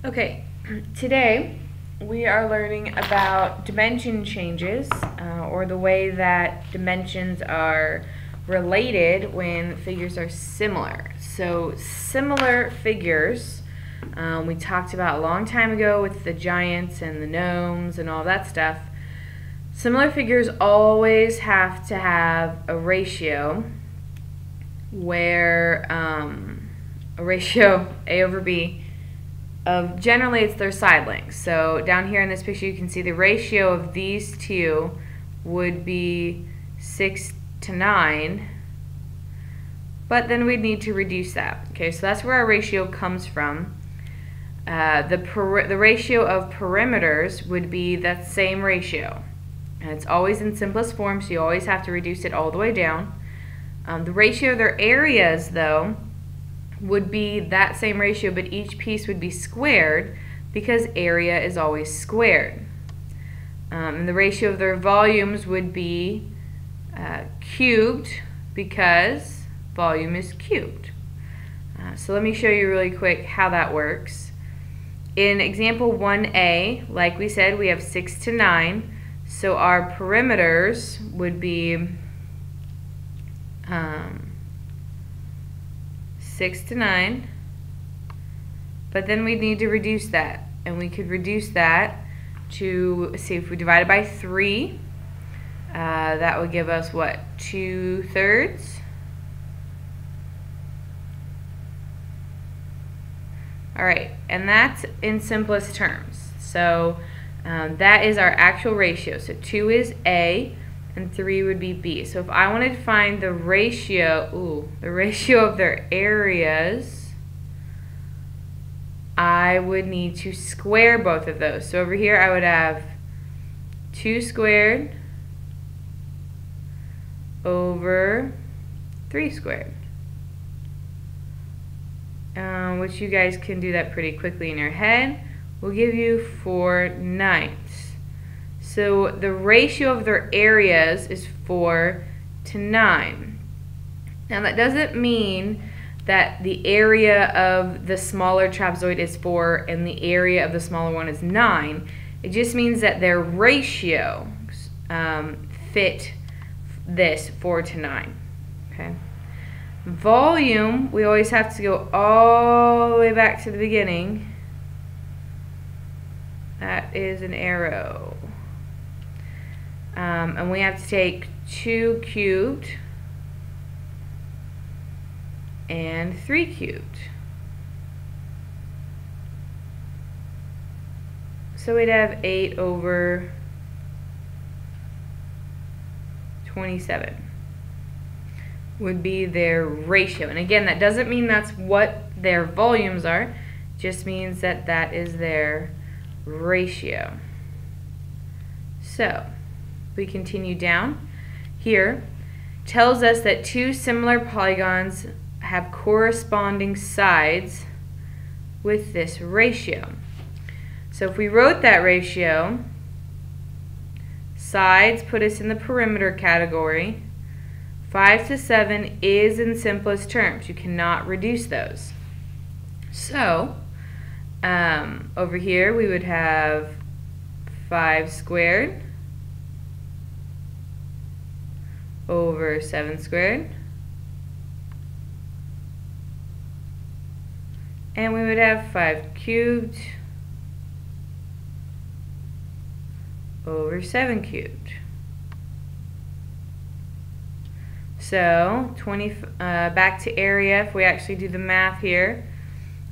Okay, today we are learning about dimension changes, or the way that dimensions are related when figures are similar. So similar figures, we talked about a long time ago with the giants and the gnomes and all that stuff. Similar figures always have to have a ratio where a ratio A over B of, generally it's their side lengths. So down here in this picture you can see the ratio of these two would be 6 to 9, but then we'd need to reduce that. Okay, so that's where our ratio comes from. The ratio of perimeters would be that same ratio, and it's always in simplest form, so you always have to reduce it all the way down. The ratio of their areas, though, would be that same ratio, but each piece would be squared because area is always squared. And the ratio of their volumes would be cubed because volume is cubed. So let me show you really quick how that works. In example 1a, like we said, we have 6 to 9, so our perimeters would be 6 to 9, but then we need to reduce that, and we could reduce that to, see, if we divide it by 3, that would give us what, 2/3? Alright, and that's in simplest terms. So that is our actual ratio. So 2 is A, and 3 would be B. So if I wanted to find the ratio, of their areas, I would need to square both of those. So over here I would have 2 squared over 3 squared. Which you guys can do that pretty quickly in your head. Will give you 4/9. So the ratio of their areas is 4 to 9. Now that doesn't mean that the area of the smaller trapezoid is 4 and the area of the smaller one is 9. It just means that their ratio fit this 4 to 9. Okay. Volume, we always have to go all the way back to the beginning. That is an arrow. And we have to take 2 cubed and 3 cubed. So we'd have 8 over 27 would be their ratio. And again, that doesn't mean that's what their volumes are, it just means that that is their ratio. So we continue down here. Tells us that two similar polygons have corresponding sides with this ratio. So if we wrote that ratio, sides put us in the perimeter category. 5 to 7 is in simplest terms. You cannot reduce those. So over here we would have 5 squared over 7 squared, and we would have 5 cubed over 7 cubed. So back to area, if we actually do the math here,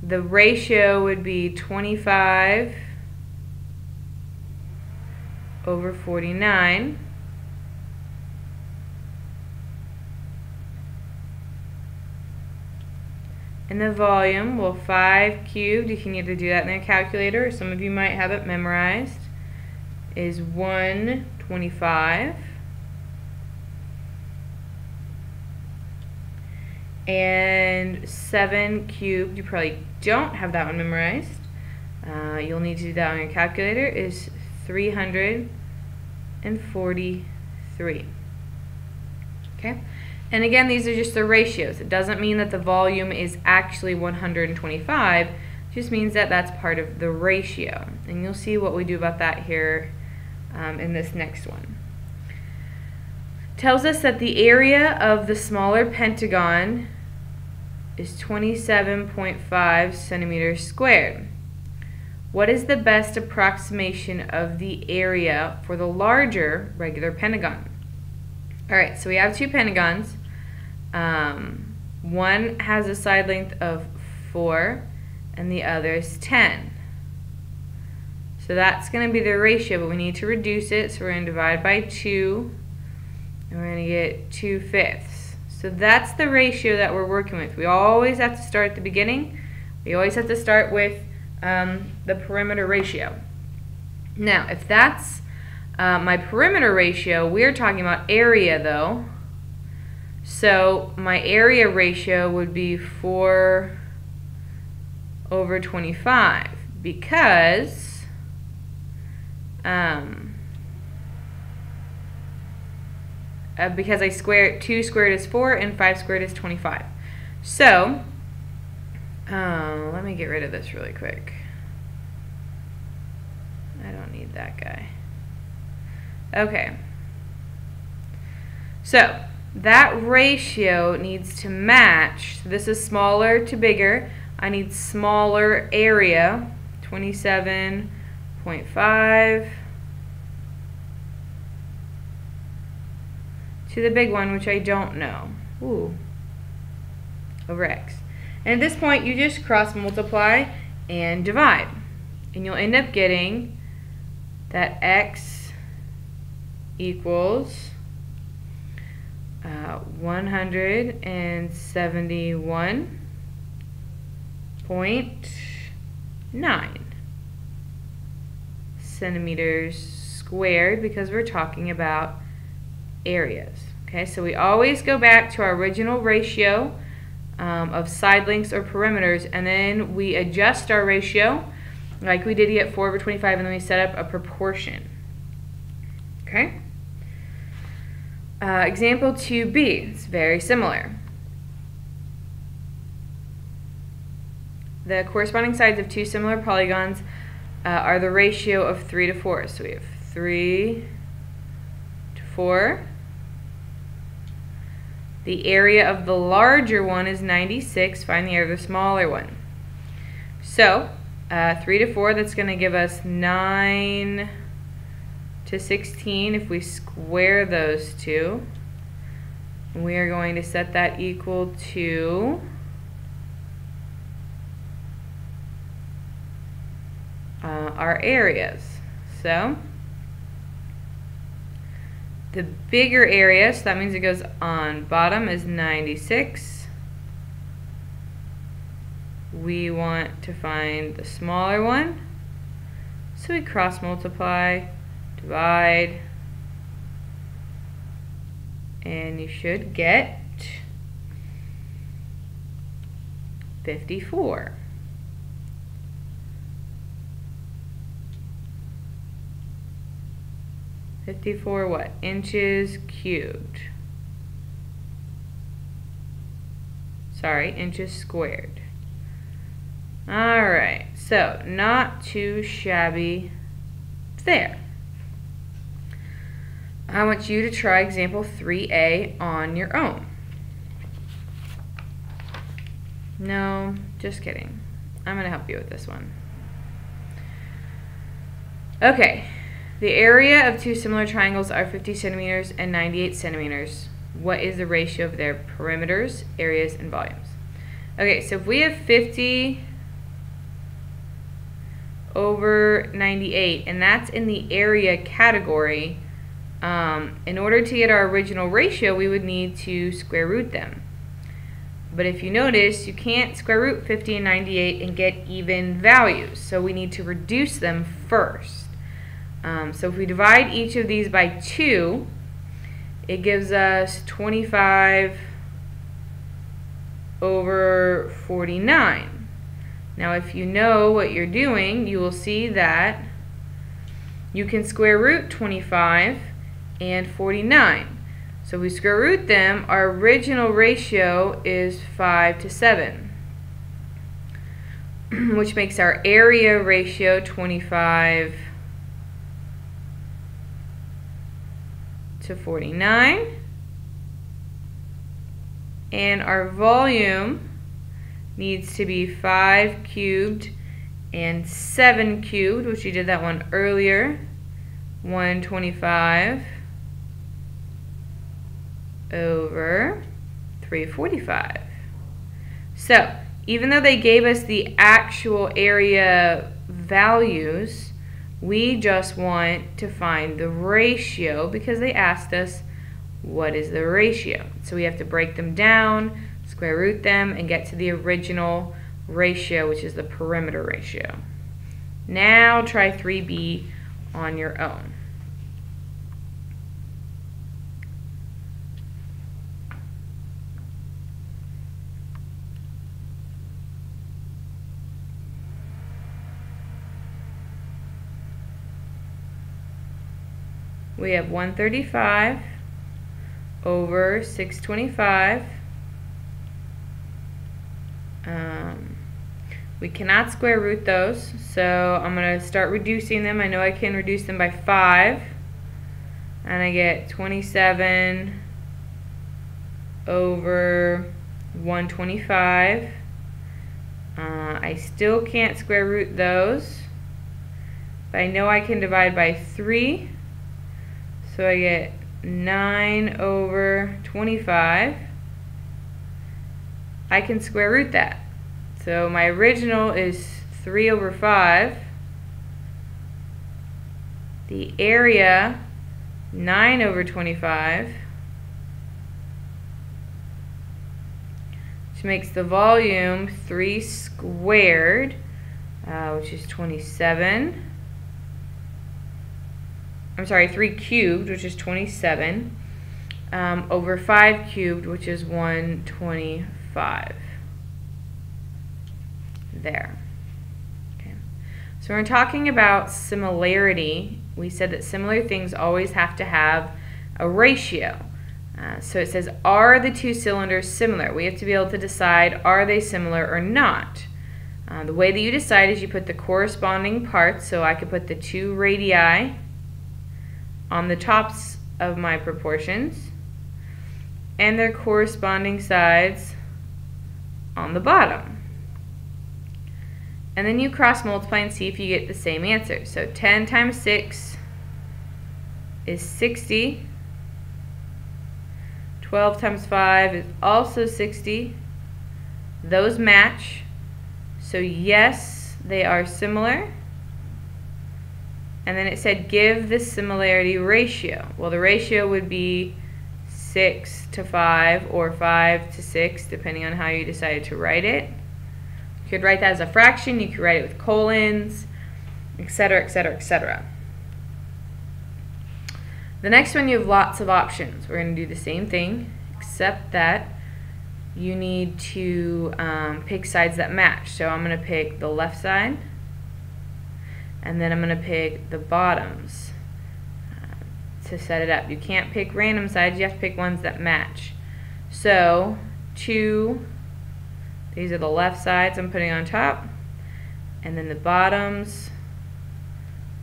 the ratio would be 25 over 49. And the volume, well, 5 cubed, you can either do that in a calculator, or some of you might have it memorized, is 125. And 7 cubed, you probably don't have that one memorized. You'll need to do that on your calculator, is 343. Okay? And again, these are just the ratios. It doesn't mean that the volume is actually 125. Just means that that's part of the ratio. And you'll see what we do about that here in this next one. Tells us that the area of the smaller pentagon is 27.5 centimeters squared. What is the best approximation of the area for the larger regular pentagon? Alright, so we have two pentagons. One has a side length of 4 and the other is 10. So that's going to be the ratio, but we need to reduce it, so we're going to divide by 2 and we're going to get 2/5. So that's the ratio that we're working with. We always have to start at the beginning. We always have to start with the perimeter ratio. Now, if that's my perimeter ratio, we're talking about area though. So my area ratio would be 4/25 because I squared 2 squared is 4 and 5 squared is 25. So let me get rid of this really quick. I don't need that guy. Okay. So that ratio needs to match. So this is smaller to bigger. I need smaller area, 27.5, to the big one, which I don't know. Ooh. Over x. And at this point, you just cross multiply and divide. And you'll end up getting that x equals 171.9 centimeters squared, because we're talking about areas. Okay, so we always go back to our original ratio of side lengths or perimeters, and then we adjust our ratio like we did at 4/25, and then we set up a proportion. Okay. Example 2b, it's very similar. The corresponding sides of two similar polygons are the ratio of 3:4. So we have 3:4. The area of the larger one is 96. Find the area of the smaller one. So 3:4, that's going to give us 9/16. If we square those two, we are going to set that equal to our areas. So the bigger area, so that means it goes on bottom, is 96. We want to find the smaller one, so we cross multiply, divide, and you should get 54. What? Inches cubed. Sorry, inches squared. Alright, so not too shabby there. I want you to try example 3a on your own. No, just kidding. I'm going to help you with this one. Okay. The area of two similar triangles are 50 centimeters and 98 centimeters. What is the ratio of their perimeters, areas, and volumes? Okay, so if we have 50 over 98, and that's in the area category, in order to get our original ratio, we would need to square root them. But if you notice, you can't square root 50 and 98 and get even values, so we need to reduce them first. So if we divide each of these by 2, it gives us 25 over 49. Now if you know what you're doing, you will see that you can square root 25 and 49. So if we square root them, our original ratio is 5:7. which makes our area ratio 25 to 49. And our volume needs to be 5 cubed and 7 cubed, which we did that one earlier. 125 over 345. So, even though they gave us the actual area values, we just want to find the ratio because they asked us what is the ratio. So we have to break them down, square root them, and get to the original ratio, which is the perimeter ratio. Now try 3b on your own. We have 135 over 625. We cannot square root those, so I'm going to start reducing them. I know I can reduce them by 5, and I get 27 over 125. I still can't square root those, but I know I can divide by 3, so I get 9 over 25. I can square root that. So my original is 3 over 5. The area, 9 over 25. Which makes the volume 3 squared, which is 27. I'm sorry, 3 cubed, which is 27, over 5 cubed, which is 125. There. Okay. So we're talking about similarity. We said that similar things always have to have a ratio. So it says, are the two cylinders similar? We have to be able to decide, are they similar or not? The way that you decide is you put the corresponding parts, so I could put the 2 radii on the tops of my proportions and their corresponding sides on the bottom. And then you cross multiply and see if you get the same answer. So 10 times 6 is 60. 12 times 5 is also 60. Those match. So yes, they are similar. And then it said give the similarity ratio. Well, the ratio would be 6 to 5 or 5 to 6, depending on how you decided to write it. You could write that as a fraction, you could write it with colons, etc., etc., etc. The next one, you have lots of options. We're going to do the same thing, except that you need to pick sides that match. So I'm going to pick the left side, and then I'm going to pick the bottoms to set it up. You can't pick random sides, you have to pick ones that match. So 2, these are the left sides I'm putting on top, and then the bottoms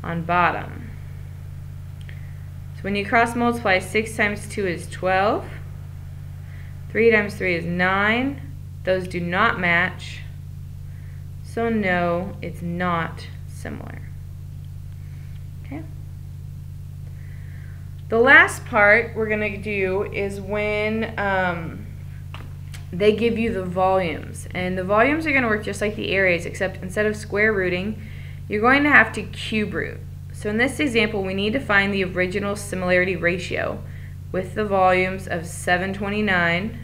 on bottom. So when you cross multiply, 6 times 2 is 12. 3 times 3 is 9. Those do not match. So no, it's not similar. Okay. The last part we're going to do is when they give you the volumes. And the volumes are going to work just like the areas, except instead of square rooting, you're going to have to cube root. So in this example, we need to find the original similarity ratio with the volumes of 729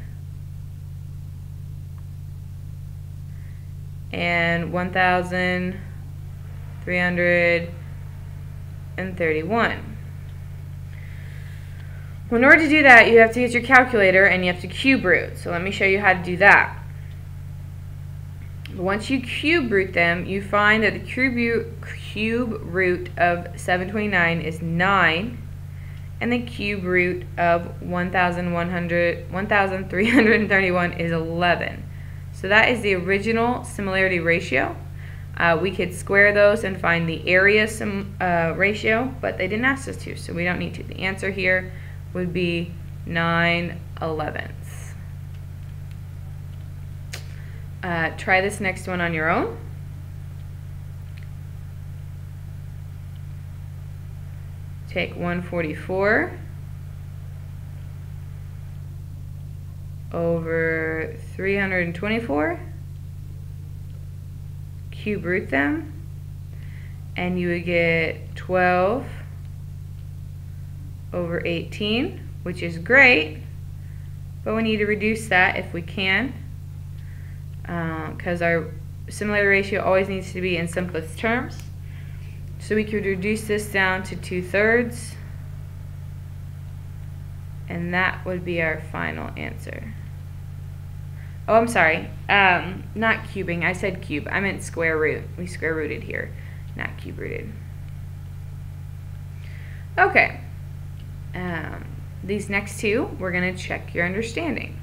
and 1,331. Well, in order to do that, you have to get your calculator and you have to cube root. So let me show you how to do that. Once you cube root them, you find that the cube root of 729 is 9, and the cube root of 1,331 is 11. So that is the original similarity ratio. We could square those and find the area ratio, but they didn't ask us to, so we don't need to. The answer here would be 9/11. Try this next one on your own. Take 144 over 324, cube root them, and you would get 12 over 18, which is great, but we need to reduce that if we can, because our similarity ratio always needs to be in simplest terms. So we could reduce this down to 2/3, and that would be our final answer. Oh, I'm sorry, not cubing, I said cube, I meant square root. We square rooted here, not cube rooted. Okay, these next two, we're going to check your understanding.